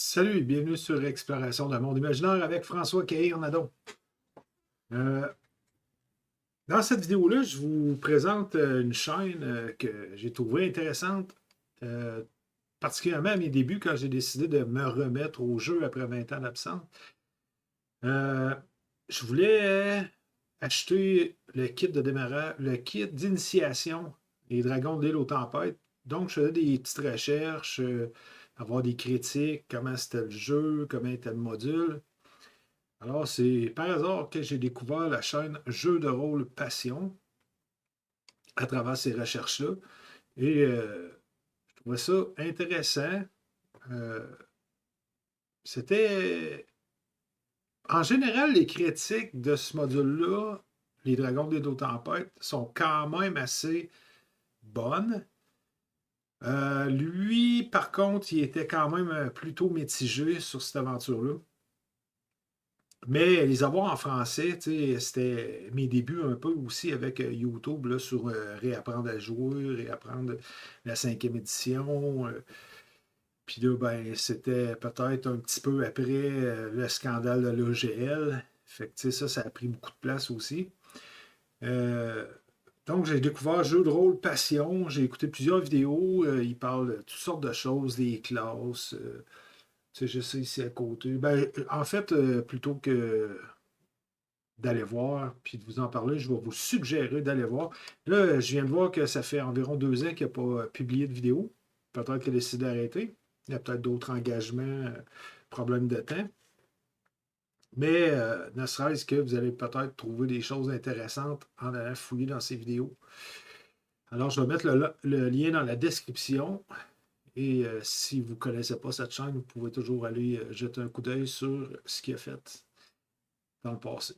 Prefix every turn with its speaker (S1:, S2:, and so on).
S1: Salut et bienvenue sur Exploration d'un monde imaginaire avec François Caillé-Nadon. Euh, Dans cette vidéo-là, je vous présente une chaîne que j'ai trouvée intéressante, euh, particulièrement à mes débuts quand j'ai décidé de me remettre au jeu après 20 ans d'absence. Euh, je voulais acheter le kit de démarrage, le kit d'initiation des Dragons de l'île aux tempêtes. Donc, je faisais des petites recherches, avoir des critiques, comment c'était le jeu, comment était le module. Alors, c'est par hasard que j'ai découvert la chaîne Jeux de rôle Passion à travers ces recherches-là. Et je trouvais ça intéressant. Euh, C'était. En général, les critiques de ce module-là, les Dragons des Dos Tempêtes, sont quand même assez bonnes. Lui, par contre, il était quand même plutôt mitigé sur cette aventure-là. Mais les avoir en français, c'était mes débuts un peu aussi avec YouTube là, sur réapprendre à jouer, réapprendre la cinquième édition. Puis là, ben, c'était peut-être un petit peu après le scandale de l'OGL. Fait que, ça a pris beaucoup de place aussi. Euh, donc, j'ai découvert Jeu de rôle Passion. J'ai écouté plusieurs vidéos. Il parle de toutes sortes de choses, des classes. Je sais ici à côté. Ben, en fait, plutôt que d'aller voir, puis de vous en parler, je vais vous suggérer d'aller voir. Là, je viens de voir que ça fait environ 2 ans qu'il n'a pas publié de vidéo. Peut-être qu'il a décidé d'arrêter. Il y a peut-être d'autres engagements, problèmes de temps. Mais ne serait-ce que vous allez peut-être trouver des choses intéressantes en allant fouiller dans ces vidéos. Alors, je vais mettre le lien dans la description. Et si vous ne connaissez pas cette chaîne, vous pouvez toujours aller jeter un coup d'œil sur ce qu'il a fait dans le passé.